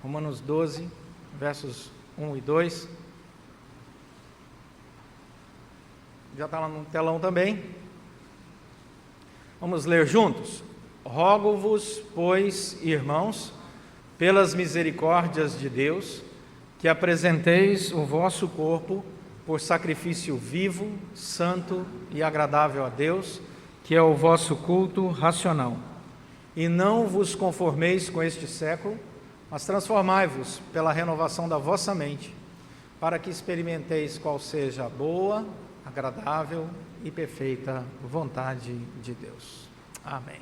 Romanos 12, versos 1 e 2. Já está lá no telão também. Vamos ler juntos. Rogo-vos, pois, irmãos, pelas misericórdias de Deus, que apresenteis o vosso corpo por sacrifício vivo, santo e agradável a Deus, que é o vosso culto racional. E não vos conformeis com este século, mas transformai-vos pela renovação da vossa mente, para que experimenteis qual seja a boa, agradável e perfeita vontade de Deus. Amém.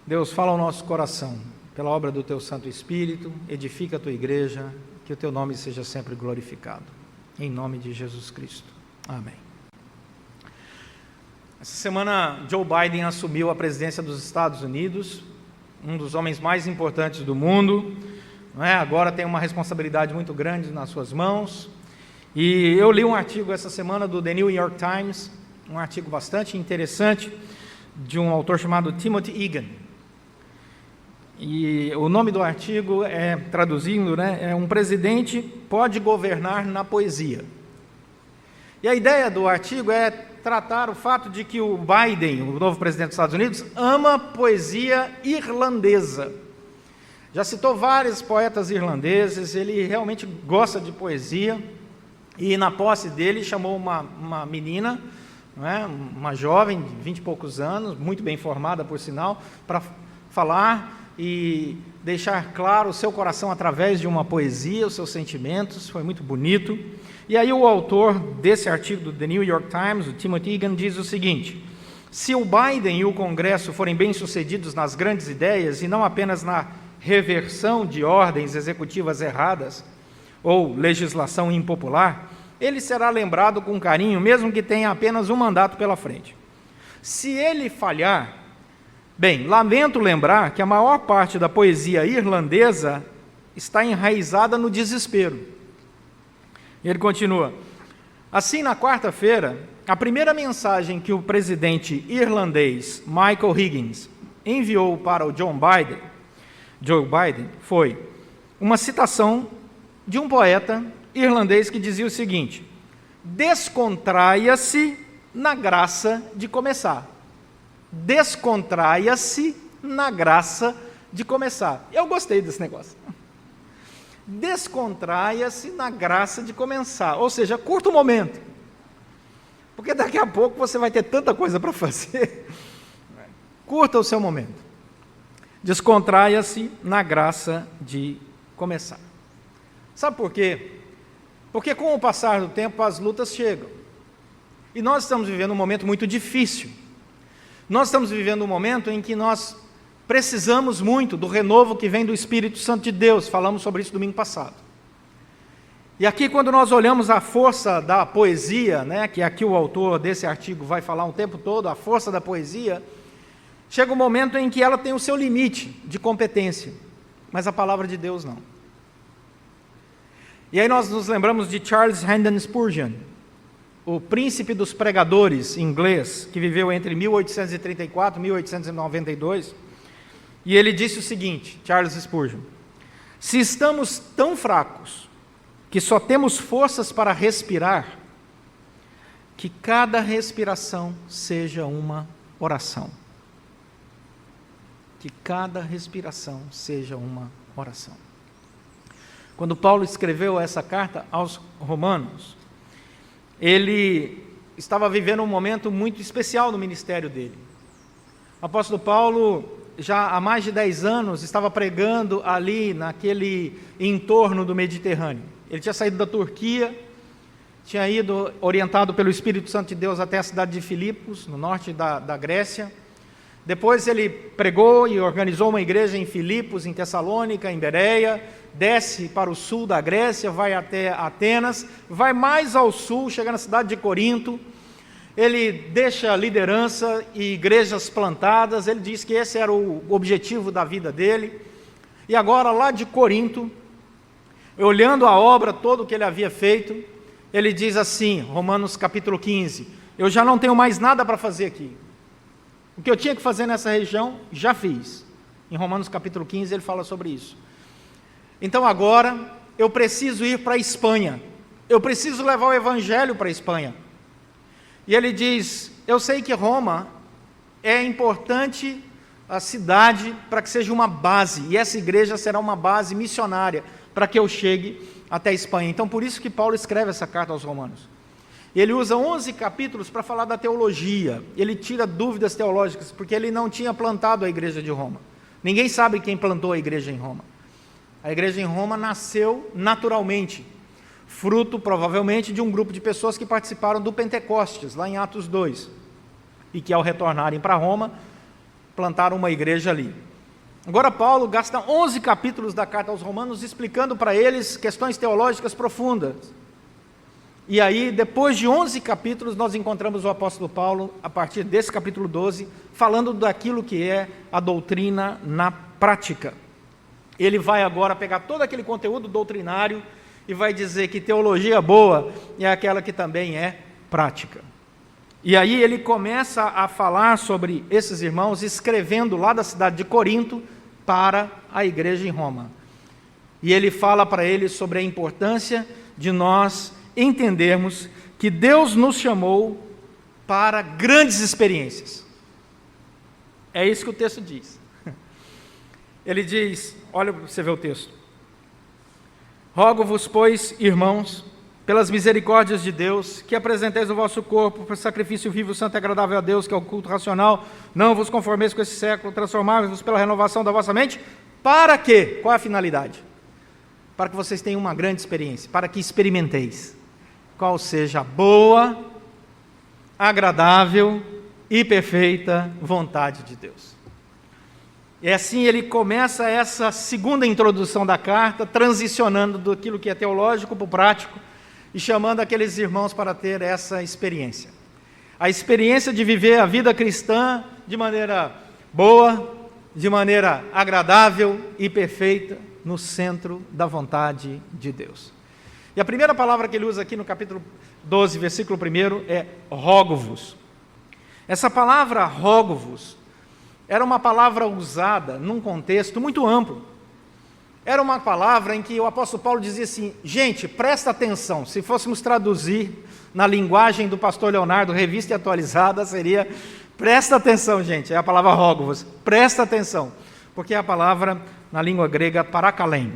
Deus, fala ao nosso coração, pela obra do Teu Santo Espírito, edifica a Tua igreja, que o Teu nome seja sempre glorificado. Em nome de Jesus Cristo. Amém. Essa semana, Joe Biden assumiu a presidência dos Estados Unidos, um dos homens mais importantes do mundo, não é? Agora tem uma responsabilidade muito grande nas suas mãos. E eu li um artigo essa semana do The New York Times, um artigo bastante interessante, de um autor chamado Timothy Egan. E o nome do artigo é, traduzindo, é Um presidente pode governar na poesia. E a ideia do artigo é tratar o fato de que o Biden, o novo presidente dos Estados Unidos, ama poesia irlandesa. Já citou vários poetas irlandeses, ele realmente gosta de poesia, e na posse dele chamou uma menina, uma jovem de 20 e poucos anos, muito bem formada por sinal, para falar e deixar claro o seu coração através de uma poesia, os seus sentimentos. Foi muito bonito. E aí o autor desse artigo do The New York Times, o Timothy Egan, diz o seguinte: se o Biden e o Congresso forem bem-sucedidos nas grandes ideias e não apenas na reversão de ordens executivas erradas ou legislação impopular, ele será lembrado com carinho, mesmo que tenha apenas um mandato pela frente. Se ele falhar, bem, lamento lembrar que a maior parte da poesia irlandesa está enraizada no desespero. Ele continua: assim, na quarta-feira, a primeira mensagem que o presidente irlandês Michael Higgins enviou para o Joe Biden foi uma citação de um poeta irlandês que dizia o seguinte: descontraia-se na graça de começar. Descontraia-se na graça de começar. Eu gostei desse negócio. Descontraia-se na graça de começar. Ou seja, curta o momento. Porque daqui a pouco você vai ter tanta coisa para fazer. Curta o seu momento. Descontraia-se na graça de começar. Sabe por quê? Porque com o passar do tempo as lutas chegam. E nós estamos vivendo um momento muito difícil. Nós estamos vivendo um momento em que nós precisamos muito do renovo que vem do Espírito Santo de Deus. Falamos sobre isso domingo passado. E aqui, quando nós olhamos a força da poesia, que aqui o autor desse artigo vai falar um tempo todo, a força da poesia, chega um momento em que ela tem o seu limite de competência, mas a palavra de Deus não. E aí nós nos lembramos de Charles Haddon Spurgeon, o príncipe dos pregadores inglês, que viveu entre 1834 e 1892, e ele disse o seguinte, Charles Spurgeon: se estamos tão fracos que só temos forças para respirar, que cada respiração seja uma oração. Que cada respiração seja uma oração. Quando Paulo escreveu essa carta aos Romanos, ele estava vivendo um momento muito especial no ministério dele. O apóstolo Paulo, já há mais de 10 anos, estava pregando ali naquele entorno do Mediterrâneo. Ele tinha saído da Turquia, tinha ido orientado pelo Espírito Santo de Deus até a cidade de Filipos, no norte da Grécia. Depois ele pregou e organizou uma igreja em Filipos, em Tessalônica, em Bereia, desce para o sul da Grécia, vai até Atenas, vai mais ao sul, chega na cidade de Corinto. Ele deixa liderança e igrejas plantadas. Ele diz que esse era o objetivo da vida dele. E agora, lá de Corinto, olhando a obra toda que ele havia feito, ele diz assim, Romanos capítulo 15, eu já não tenho mais nada para fazer aqui. O que eu tinha que fazer nessa região, já fiz. Em Romanos capítulo 15 ele fala sobre isso. Então agora eu preciso ir para a Espanha, eu preciso levar o evangelho para a Espanha. E ele diz, eu sei que Roma é importante a cidade para que seja uma base, e essa igreja será uma base missionária para que eu chegue até a Espanha. Então por isso que Paulo escreve essa carta aos Romanos. Ele usa 11 capítulos para falar da teologia, ele tira dúvidas teológicas, porque ele não tinha plantado a igreja de Roma. Ninguém sabe quem plantou a igreja em Roma. A igreja em Roma nasceu naturalmente, fruto provavelmente de um grupo de pessoas que participaram do Pentecostes, lá em Atos 2, e que ao retornarem para Roma, plantaram uma igreja ali. Agora Paulo gasta 11 capítulos da carta aos Romanos explicando para eles questões teológicas profundas. E aí, depois de 11 capítulos, nós encontramos o apóstolo Paulo, a partir desse capítulo 12, falando daquilo que é a doutrina na prática. Ele vai agora pegar todo aquele conteúdo doutrinário e vai dizer que teologia boa é aquela que também é prática. E aí ele começa a falar sobre esses irmãos, escrevendo lá da cidade de Corinto para a igreja em Roma. E ele fala para eles sobre a importância de nós entendermos que Deus nos chamou para grandes experiências. É isso que o texto diz. Ele diz, olha, você vê o texto. Rogo-vos, pois, irmãos, pelas misericórdias de Deus, que apresenteis o vosso corpo por sacrifício vivo, santo e agradável a Deus, que é o culto racional, não vos conformeis com esse século, transformai-vos pela renovação da vossa mente. Para quê? Qual é a finalidade? Para que vocês tenham uma grande experiência, para que experimenteis qual seja a boa, agradável e perfeita vontade de Deus. E assim ele começa essa segunda introdução da carta, transicionando daquilo que é teológico para o prático e chamando aqueles irmãos para ter essa experiência. A experiência de viver a vida cristã de maneira boa, de maneira agradável e perfeita, no centro da vontade de Deus. E a primeira palavra que ele usa aqui no capítulo 12, versículo 1, é rogo-vos. Essa palavra rogo-vos era uma palavra usada num contexto muito amplo. Era uma palavra em que o apóstolo Paulo dizia assim, gente, presta atenção, se fôssemos traduzir na linguagem do pastor Leonardo, revista e atualizada, seria, presta atenção, gente, é a palavra rogo-vos, presta atenção, porque é a palavra na língua grega parakalem.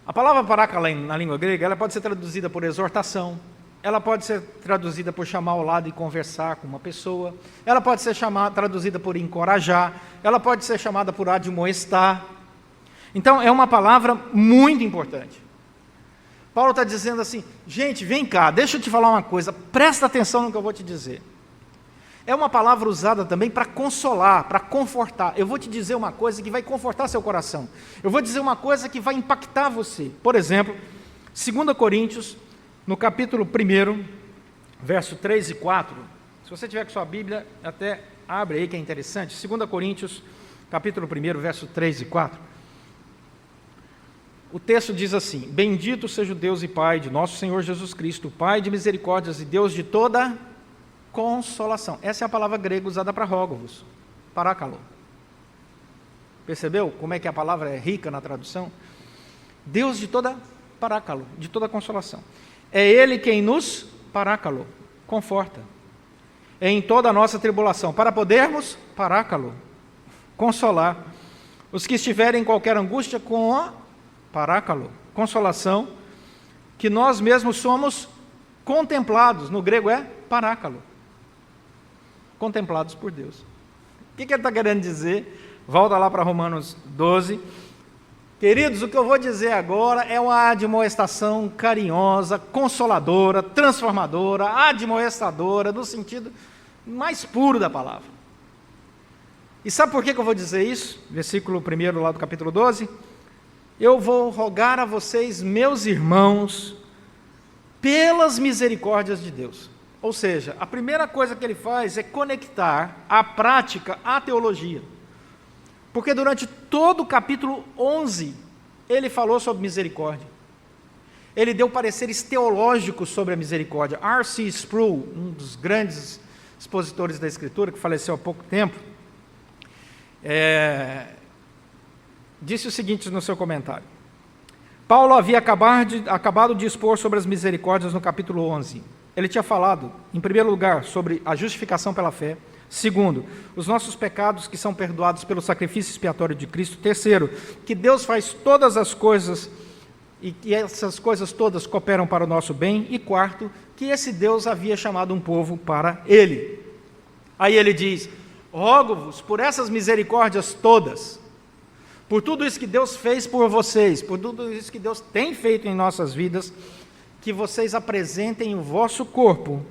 A palavra parakalem na língua grega, ela pode ser traduzida por exortação, ela pode ser traduzida por chamar ao lado e conversar com uma pessoa, ela pode ser traduzida por encorajar, ela pode ser chamada por admoestar. Então, é uma palavra muito importante. Paulo está dizendo assim, gente, vem cá, deixa eu te falar uma coisa, presta atenção no que eu vou te dizer. É uma palavra usada também para consolar, para confortar. Eu vou te dizer uma coisa que vai confortar seu coração. Eu vou dizer uma coisa que vai impactar você. Por exemplo, 2 Coríntios, no capítulo 1, verso 3 e 4. Se você tiver com sua Bíblia, até abre aí que é interessante. 2 Coríntios, capítulo 1, verso 3 e 4. O texto diz assim, bendito seja o Deus e Pai de nosso Senhor Jesus Cristo, Pai de misericórdias e Deus de toda consolação. Essa é a palavra grega usada para rogo-vos, parákalo. Percebeu como é que a palavra é rica na tradução? Deus de toda parákalo, de toda consolação. É Ele quem nos, parákalo, conforta. É em toda a nossa tribulação, para podermos, parákalo, consolar os que estiverem em qualquer angústia com a parákalo, consolação, que nós mesmos somos contemplados, no grego é parákalo. Contemplados por Deus. O que ele está querendo dizer? Volta lá para Romanos 12. Queridos, o que eu vou dizer agora é uma admoestação carinhosa, consoladora, transformadora, admoestadora, no sentido mais puro da palavra. E sabe por que eu vou dizer isso? Versículo 1 lá do capítulo 12. Eu vou rogar a vocês, meus irmãos, pelas misericórdias de Deus. Ou seja, a primeira coisa que ele faz é conectar a prática à teologia. Porque durante todo o capítulo 11, ele falou sobre misericórdia. Ele deu pareceres teológicos sobre a misericórdia. R.C. Sproul, um dos grandes expositores da Escritura, que faleceu há pouco tempo, disse o seguinte no seu comentário. Paulo havia acabado de expor sobre as misericórdias no capítulo 11. Ele tinha falado, em primeiro lugar, sobre a justificação pela fé. Segundo, os nossos pecados que são perdoados pelo sacrifício expiatório de Cristo. Terceiro, que Deus faz todas as coisas e que essas coisas todas cooperam para o nosso bem. E quarto, que esse Deus havia chamado um povo para Ele. Aí ele diz, rogo-vos por essas misericórdias todas, por tudo isso que Deus fez por vocês, por tudo isso que Deus tem feito em nossas vidas, que vocês apresentem o vosso corpo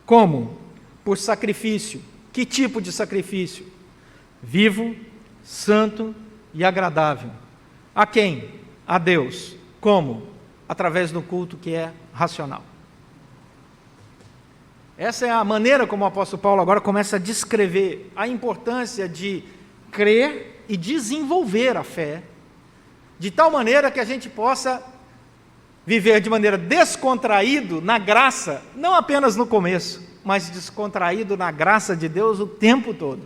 como? Por sacrifício. Que tipo de sacrifício? Vivo, santo e agradável. A quem? A Deus. Como? Através do culto que é racional. Essa é a maneira como o apóstolo Paulo agora começa a descrever a importância de crer e desenvolver a fé, de tal maneira que a gente possa viver de maneira descontraído na graça, não apenas no começo, mas descontraído na graça de Deus o tempo todo,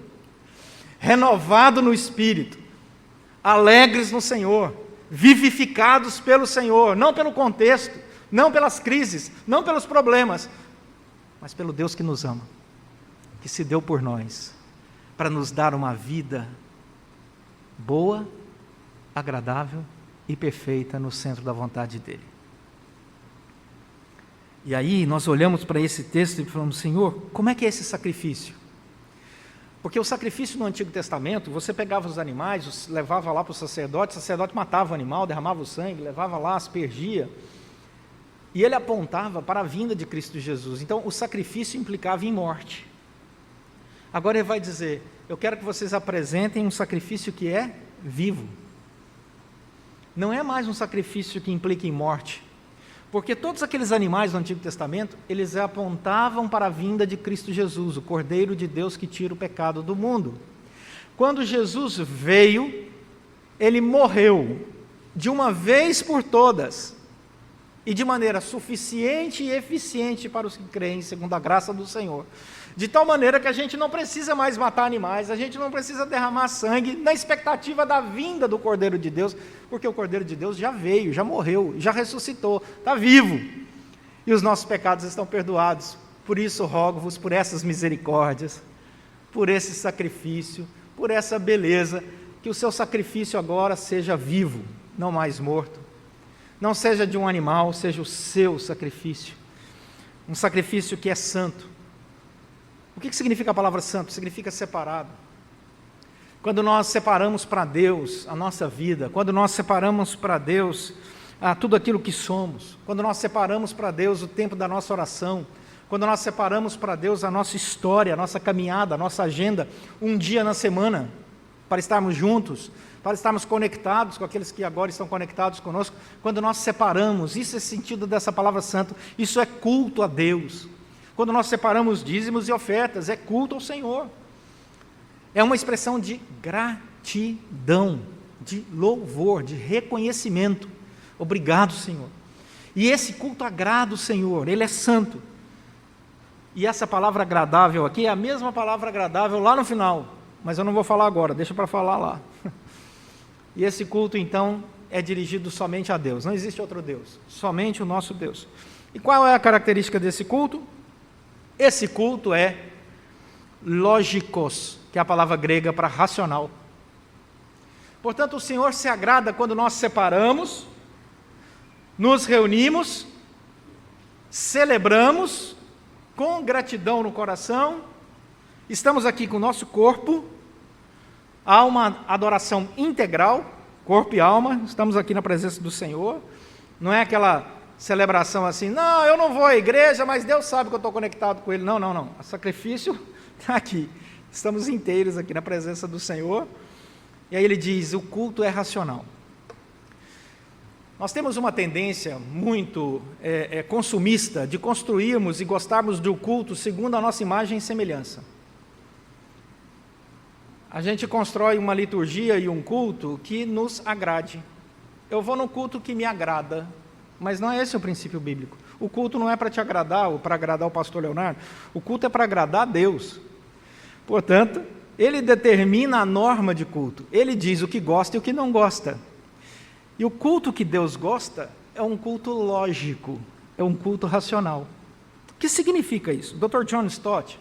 renovado no Espírito, alegres no Senhor, vivificados pelo Senhor, não pelo contexto, não pelas crises, não pelos problemas, mas pelo Deus que nos ama, que se deu por nós, para nos dar uma vida boa, agradável e perfeita no centro da vontade dEle. E aí nós olhamos para esse texto e falamos, Senhor, como é que é esse sacrifício? Porque o sacrifício no Antigo Testamento, você pegava os animais, levava lá para o sacerdote matava o animal, derramava o sangue, levava lá, aspergia, e ele apontava para a vinda de Cristo Jesus. Então o sacrifício implicava em morte. Agora ele vai dizer, eu quero que vocês apresentem um sacrifício que é vivo. Não é mais um sacrifício que implica em morte, porque todos aqueles animais do Antigo Testamento, eles apontavam para a vinda de Cristo Jesus, o Cordeiro de Deus que tira o pecado do mundo. Quando Jesus veio, Ele morreu de uma vez por todas, e de maneira suficiente e eficiente para os que creem, segundo a graça do Senhor. De tal maneira que a gente não precisa mais matar animais, a gente não precisa derramar sangue na expectativa da vinda do Cordeiro de Deus, porque o Cordeiro de Deus já veio, já morreu, já ressuscitou, está vivo, e os nossos pecados estão perdoados. Por isso rogo-vos por essas misericórdias, por esse sacrifício, por essa beleza, que o seu sacrifício agora seja vivo, não mais morto, não seja de um animal, seja o seu sacrifício, um sacrifício que é santo. O que significa a palavra santo? Significa separado. Quando nós separamos para Deus a nossa vida, quando nós separamos para Deus tudo aquilo que somos, quando nós separamos para Deus o tempo da nossa oração, quando nós separamos para Deus a nossa história, a nossa caminhada, a nossa agenda, um dia na semana, para estarmos juntos, para estarmos conectados com aqueles que agora estão conectados conosco, quando nós separamos, isso é o sentido dessa palavra santo, isso é culto a Deus. Quando nós separamos dízimos e ofertas, é culto ao Senhor. É uma expressão de gratidão, de louvor, de reconhecimento. Obrigado, Senhor. E esse culto agrada o Senhor, Ele é santo. E essa palavra agradável aqui é a mesma palavra agradável lá no final, mas eu não vou falar agora, deixa para falar lá. E esse culto, então, é dirigido somente a Deus, não existe outro Deus, somente o nosso Deus. E qual é a característica desse culto? Esse culto é lógicos, que é a palavra grega para racional. Portanto, o Senhor se agrada quando nós separamos, nos reunimos, celebramos, com gratidão no coração, estamos aqui com o nosso corpo, há uma adoração integral, corpo e alma, estamos aqui na presença do Senhor, não é aquela celebração assim, não, eu não vou à igreja, mas Deus sabe que eu estou conectado com Ele. Não, o sacrifício está aqui, estamos inteiros aqui na presença do Senhor. E aí ele diz, o culto é racional. Nós temos uma tendência muito consumista de construirmos e gostarmos do culto segundo a nossa imagem e semelhança. A gente constrói uma liturgia e um culto que nos agrade. Eu vou no culto que me agrada, mas não é esse o princípio bíblico. O culto não é para te agradar ou para agradar o pastor Leonardo, o culto é para agradar a Deus. Portanto, ele determina a norma de culto. Ele diz o que gosta e o que não gosta. E o culto que Deus gosta é um culto lógico, é um culto racional. O que significa isso? O Dr. John Stott,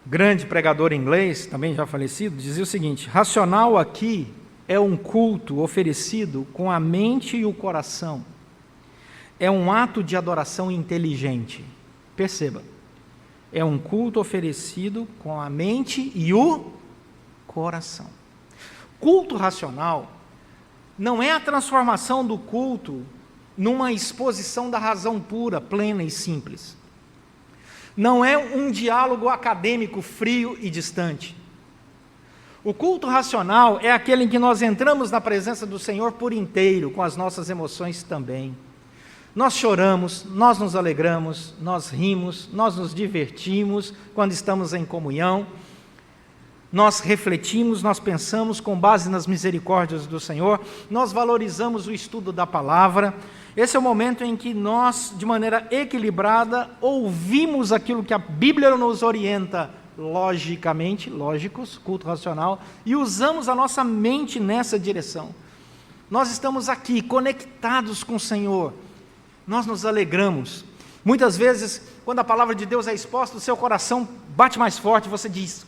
grande pregador inglês, também já falecido, dizia o seguinte: racional aqui é um culto oferecido com a mente e o coração. É um ato de adoração inteligente. Perceba, é um culto oferecido com a mente e o coração. Culto racional não é a transformação do culto numa exposição da razão pura, plena e simples. Não é um diálogo acadêmico frio e distante. O culto racional é aquele em que nós entramos na presença do Senhor por inteiro, com as nossas emoções também. Nós choramos, nós nos alegramos, nós rimos, nós nos divertimos quando estamos em comunhão. Nós refletimos, nós pensamos com base nas misericórdias do Senhor, nós valorizamos o estudo da palavra. Esse é o momento em que nós, de maneira equilibrada, ouvimos aquilo que a Bíblia nos orienta logicamente, lógicos, culto racional, e usamos a nossa mente nessa direção. Nós estamos aqui, conectados com o Senhor, nós nos alegramos. Muitas vezes, quando a palavra de Deus é exposta, o seu coração bate mais forte, você diz: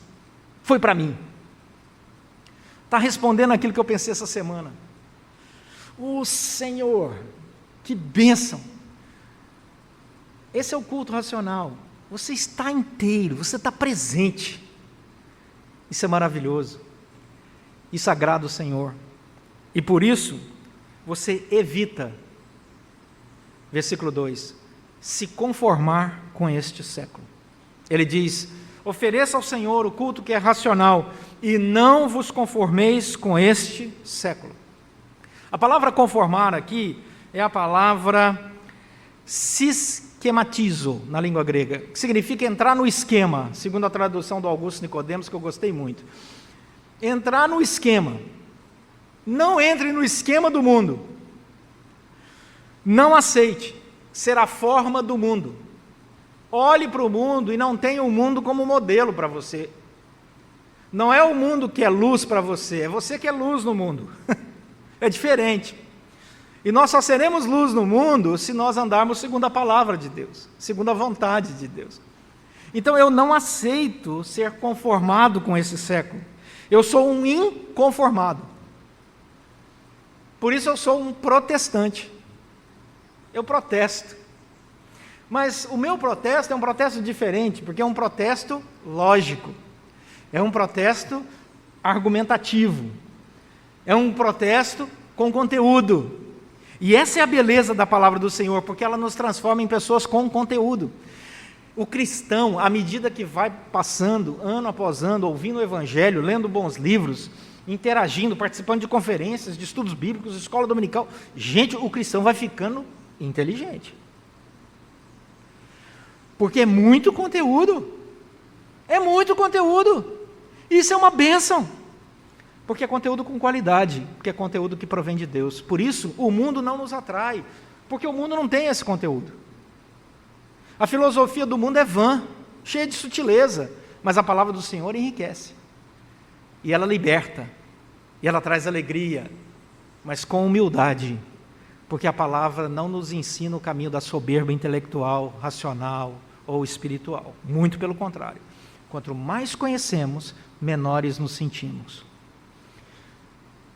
foi para mim. Está respondendo aquilo que eu pensei essa semana. O Senhor, que bênção. Esse é o culto racional. Você está inteiro, você está presente. Isso é maravilhoso. Isso agrada o Senhor. E por isso, você evita, versículo 2, se conformar com este século. Ele diz: ofereça ao Senhor o culto que é racional, e não vos conformeis com este século. A palavra conformar aqui é a palavra sischematizo, na língua grega, que significa entrar no esquema, segundo a tradução do Augusto Nicodemos, que eu gostei muito. Entrar no esquema. Não entre no esquema do mundo. Não aceite ser a forma do mundo. Olhe para o mundo e não tenha o mundo como modelo para você. Não é o mundo que é luz para você, é você que é luz no mundo. É diferente. E nós só seremos luz no mundo se nós andarmos segundo a palavra de Deus, segundo a vontade de Deus. Então eu não aceito ser conformado com esse século. Eu sou um inconformado. Por isso eu sou um protestante. Eu protesto. Mas o meu protesto é um protesto diferente, porque é um protesto lógico, é um protesto argumentativo, é um protesto com conteúdo. E essa é a beleza da palavra do Senhor, porque ela nos transforma em pessoas com conteúdo. O cristão, à medida que vai passando, ano após ano, ouvindo o Evangelho, lendo bons livros, interagindo, participando de conferências, de estudos bíblicos, escola dominical, gente, o cristão vai ficando inteligente. Porque é muito conteúdo. É muito conteúdo. Isso é uma bênção. Porque é conteúdo com qualidade, porque é conteúdo que provém de Deus. Por isso, o mundo não nos atrai, porque o mundo não tem esse conteúdo. A filosofia do mundo é vã, cheia de sutileza, mas a palavra do Senhor enriquece. E ela liberta, e ela traz alegria, mas com humildade, porque a palavra não nos ensina o caminho da soberba intelectual, racional ou espiritual. Muito pelo contrário. Quanto mais conhecemos, menores nos sentimos.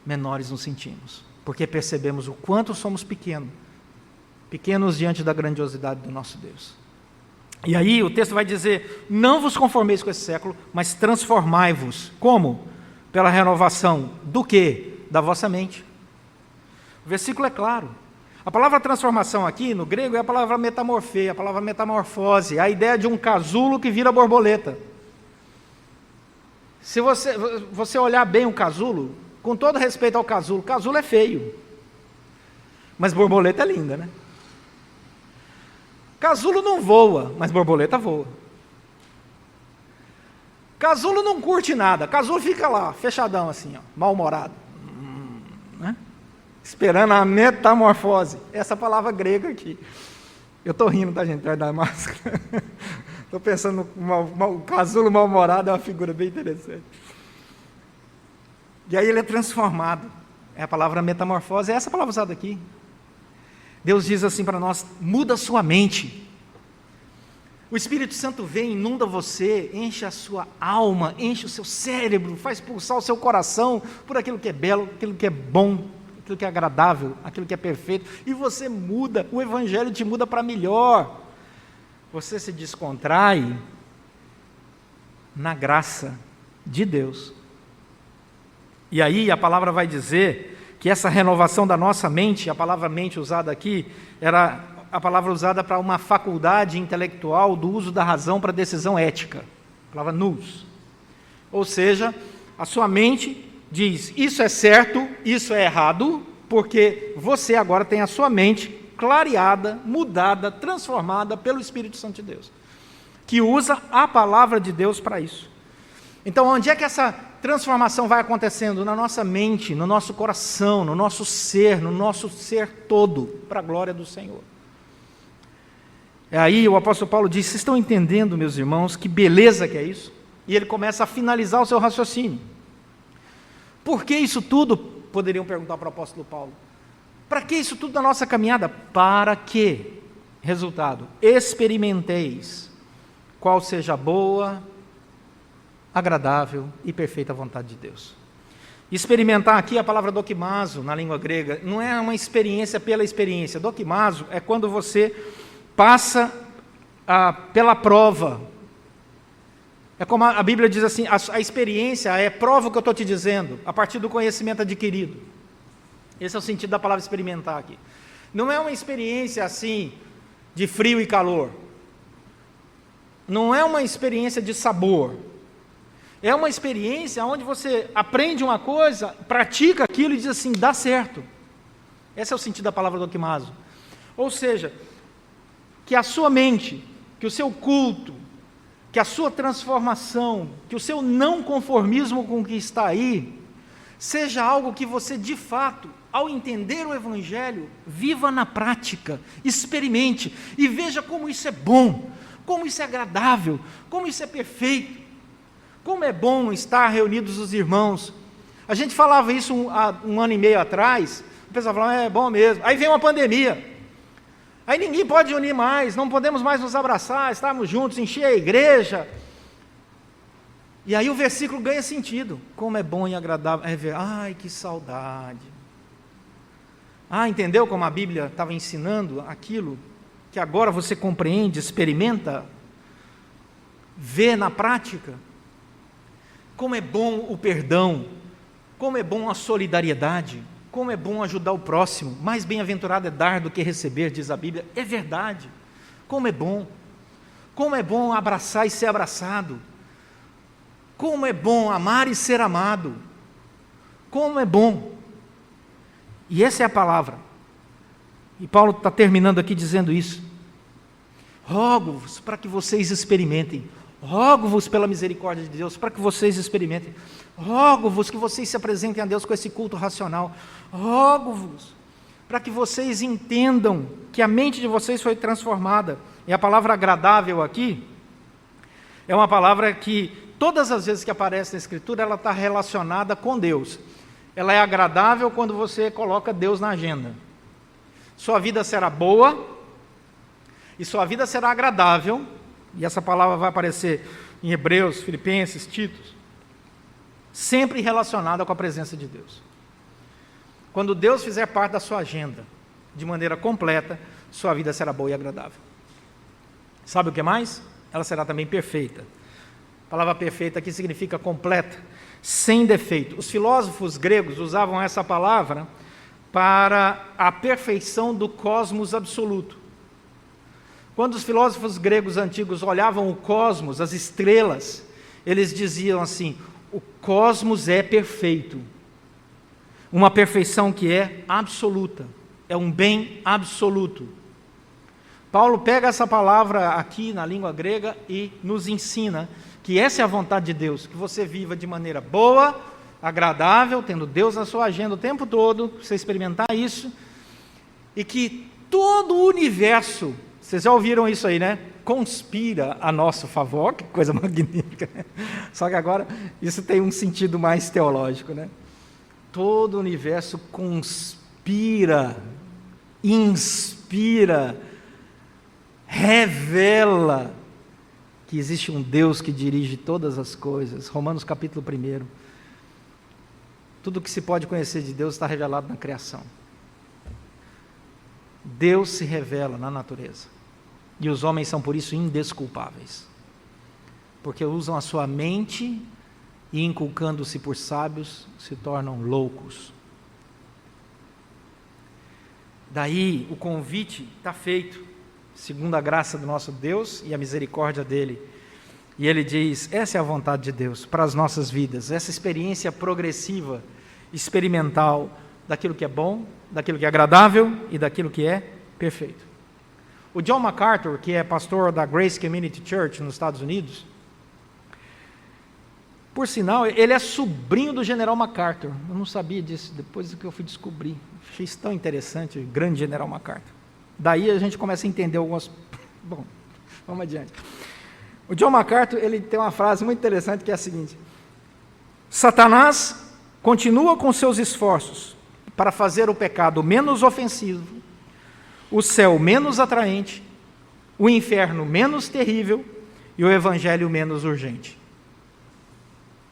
Menores nos sentimos, porque percebemos o quanto somos pequenos diante da grandiosidade do nosso Deus. E aí o texto vai dizer: não vos conformeis com esse século, mas transformai-vos. Como? Pela renovação do quê? Da vossa mente. O versículo é claro. A palavra transformação aqui, no grego, é a palavra metamorfê, a palavra metamorfose, a ideia de um casulo que vira borboleta. Se você olhar bem o casulo, com todo respeito ao casulo é feio, mas borboleta é linda, né? Casulo não voa, mas borboleta voa. Casulo não curte nada, casulo fica lá, fechadão assim, ó, mal-humorado, né? Esperando a metamorfose, essa palavra grega aqui. Eu estou rindo, tá, gente, atrás da máscara. Estou pensando, o casulo mal-humorado é uma figura bem interessante. E aí ele é transformado. É a palavra metamorfose, é essa palavra usada aqui. Deus diz assim para nós: muda a sua mente. O Espírito Santo vem, inunda você, enche a sua alma, enche o seu cérebro, faz pulsar o seu coração por aquilo que é belo, aquilo que é bom, aquilo que é agradável, aquilo que é perfeito, e você muda, o Evangelho te muda para melhor. Você se descontrai na graça de Deus. E aí a palavra vai dizer que essa renovação da nossa mente, a palavra mente usada aqui, era a palavra usada para uma faculdade intelectual do uso da razão para decisão ética, a palavra nous. Ou seja, a sua mente diz, isso é certo, isso é errado, porque você agora tem a sua mente clareada, mudada, transformada pelo Espírito Santo de Deus, que usa a palavra de Deus para isso. Então, onde é que essa transformação vai acontecendo? Na nossa mente, no nosso coração, no nosso ser todo, para a glória do Senhor. Aí o apóstolo Paulo diz, vocês estão entendendo, meus irmãos, que beleza que é isso? E ele começa a finalizar o seu raciocínio. Por que isso tudo? Poderiam perguntar para o apóstolo Paulo. Para que isso tudo na nossa caminhada? Para que, resultado, experimenteis qual seja a boa, agradável e perfeita vontade de Deus. Experimentar aqui a palavra dokimazo, na língua grega, não é uma experiência pela experiência. Dokimazo é quando você passa pela prova. É como a Bíblia diz assim, a experiência é prova que eu estou te dizendo, a partir do conhecimento adquirido. Esse é o sentido da palavra experimentar aqui. Não é uma experiência assim, de frio e calor. Não é uma experiência de sabor. É uma experiência onde você aprende uma coisa, pratica aquilo e diz assim, dá certo. Esse é o sentido da palavra dokimazo. Ou seja, que a sua mente, que o seu culto, que a sua transformação, que o seu não conformismo com o que está aí, seja algo que você de fato, ao entender o Evangelho, viva na prática, experimente e veja como isso é bom, como isso é agradável, como isso é perfeito, como é bom estar reunidos os irmãos. A gente falava isso há um ano e meio atrás, o pessoal falava, é bom mesmo, aí vem uma pandemia, aí ninguém pode unir mais, não podemos mais nos abraçar, estarmos juntos, encher a igreja. E aí o versículo ganha sentido. Como é bom e agradável. Ai, que saudade. Entendeu como a Bíblia estava ensinando aquilo que agora você compreende, experimenta, vê na prática? Como é bom o perdão, como é bom a solidariedade, como é bom ajudar o próximo, mais bem-aventurado é dar do que receber, diz a Bíblia. É verdade, como é bom abraçar e ser abraçado, como é bom amar e ser amado, como é bom. E essa é a palavra, e Paulo está terminando aqui dizendo isso. Rogo-vos para que vocês experimentem, rogo-vos pela misericórdia de Deus, para que vocês experimentem, rogo-vos que vocês se apresentem a Deus com esse culto racional, rogo-vos para que vocês entendam que a mente de vocês foi transformada. E a palavra agradável aqui é uma palavra que todas as vezes que aparece na Escritura ela está relacionada com Deus. Ela é agradável quando você coloca Deus na agenda. Sua vida será boa e sua vida será agradável, e essa palavra vai aparecer em Hebreus, Filipenses, Tito, sempre relacionada com a presença de Deus. Quando Deus fizer parte da sua agenda, de maneira completa, sua vida será boa e agradável. Sabe o que mais? Ela será também perfeita. A palavra perfeita aqui significa completa, sem defeito. Os filósofos gregos usavam essa palavra para a perfeição do cosmos absoluto. Quando os filósofos gregos antigos olhavam o cosmos, as estrelas, eles diziam assim, o cosmos é perfeito. Uma perfeição que é absoluta, é um bem absoluto. Paulo pega essa palavra aqui na língua grega e nos ensina que essa é a vontade de Deus, que você viva de maneira boa, agradável, tendo Deus na sua agenda o tempo todo, você experimentar isso, e que todo o universo, vocês já ouviram isso aí, né? conspira a nosso favor, que coisa magnífica. Só que agora isso tem um sentido mais teológico, né? Todo o universo conspira, inspira, revela que existe um Deus que dirige todas as coisas. Romanos capítulo 1. Tudo que se pode conhecer de Deus está revelado na criação. Deus se revela na natureza. E os homens são por isso indesculpáveis. Porque usam a sua mente e, inculcando-se por sábios, se tornam loucos. Daí o convite está feito, segundo a graça do nosso Deus e a misericórdia dele. E ele diz, essa é a vontade de Deus para as nossas vidas, essa experiência progressiva, experimental, daquilo que é bom, daquilo que é agradável e daquilo que é perfeito. O John MacArthur, que é pastor da Grace Community Church nos Estados Unidos, por sinal, ele é sobrinho do general MacArthur. Eu não sabia disso, depois que eu fui descobrir. Achei isso tão interessante, o grande general MacArthur. Daí a gente começa a entender algumas... Bom, vamos adiante. O John MacArthur, ele tem uma frase muito interessante que é a seguinte: Satanás continua com seus esforços para fazer o pecado menos ofensivo, o céu menos atraente, o inferno menos terrível e o evangelho menos urgente.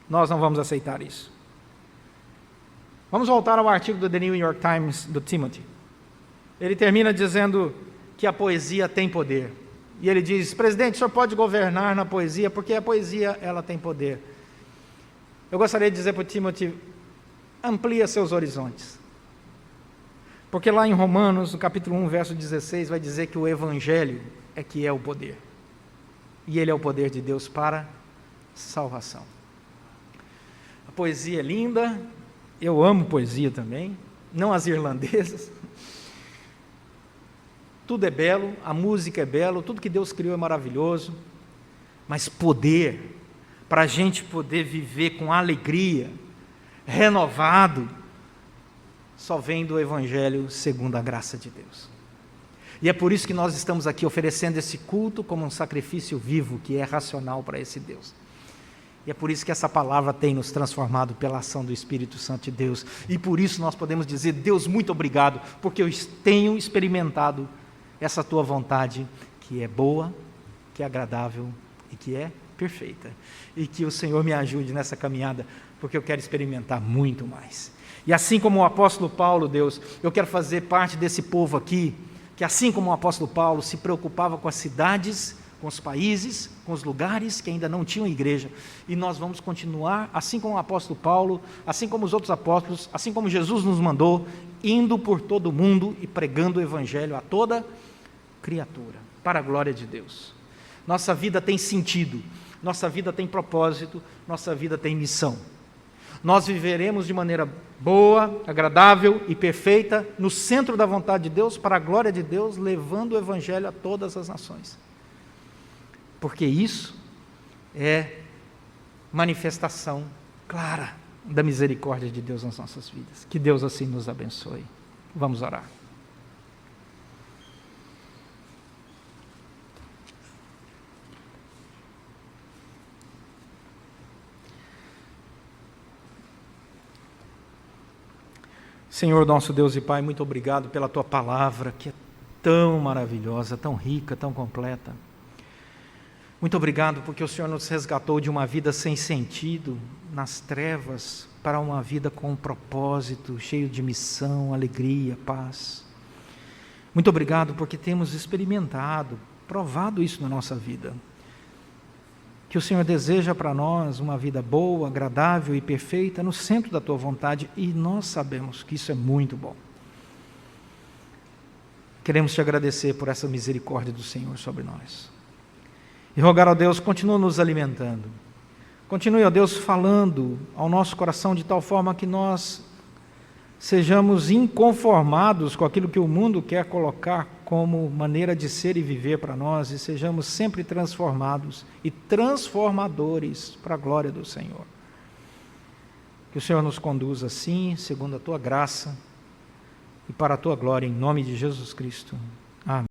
Nós não vamos aceitar isso. Vamos voltar ao artigo do The New York Times, do Timothy. Ele termina dizendo que a poesia tem poder. E ele diz, presidente, o senhor pode governar na poesia, porque a poesia, ela tem poder. Eu gostaria de dizer para o Timothy, amplia seus horizontes. Porque lá em Romanos, no capítulo 1, verso 16, vai dizer que o evangelho é que é o poder. E ele é o poder de Deus para salvação. A poesia é linda, eu amo poesia também, não as irlandesas. Tudo é belo, a música é belo, tudo que Deus criou é maravilhoso, mas poder, para a gente poder viver com alegria, renovado, só vem do Evangelho segundo a graça de Deus. E é por isso que nós estamos aqui oferecendo esse culto como um sacrifício vivo, que é racional para esse Deus. E é por isso que essa palavra tem nos transformado pela ação do Espírito Santo de Deus. E por isso nós podemos dizer, Deus, muito obrigado, porque eu tenho experimentado essa tua vontade, que é boa, que é agradável e que é perfeita. E que o Senhor me ajude nessa caminhada, porque eu quero experimentar muito mais. E assim como o apóstolo Paulo, Deus, eu quero fazer parte desse povo aqui, que assim como o apóstolo Paulo se preocupava com as cidades, com os países, com os lugares que ainda não tinham igreja, e nós vamos continuar, assim como o apóstolo Paulo, assim como os outros apóstolos, assim como Jesus nos mandou, indo por todo o mundo e pregando o evangelho a toda criatura, para a glória de Deus. Nossa vida tem sentido, nossa vida tem propósito, nossa vida tem missão. Nós viveremos de maneira boa, agradável e perfeita, no centro da vontade de Deus, para a glória de Deus, levando o evangelho a todas as nações. Porque isso é manifestação clara da misericórdia de Deus nas nossas vidas. Que Deus assim nos abençoe. Vamos orar. Senhor, nosso Deus e Pai, muito obrigado pela Tua palavra, que é tão maravilhosa, tão rica, tão completa. Muito obrigado porque o Senhor nos resgatou de uma vida sem sentido, nas trevas, para uma vida com propósito, cheio de missão, alegria, paz. Muito obrigado porque temos experimentado, provado isso na nossa vida. Que o Senhor deseja para nós uma vida boa, agradável e perfeita no centro da Tua vontade, e nós sabemos que isso é muito bom. Queremos Te agradecer por essa misericórdia do Senhor sobre nós. E rogar ao Deus, continue nos alimentando. Continue, ó Deus, falando ao nosso coração de tal forma que nós sejamos inconformados com aquilo que o mundo quer colocar como maneira de ser e viver para nós, e sejamos sempre transformados e transformadores para a glória do Senhor. Que o Senhor nos conduza assim, segundo a Tua graça, e para a Tua glória, em nome de Jesus Cristo. Amém.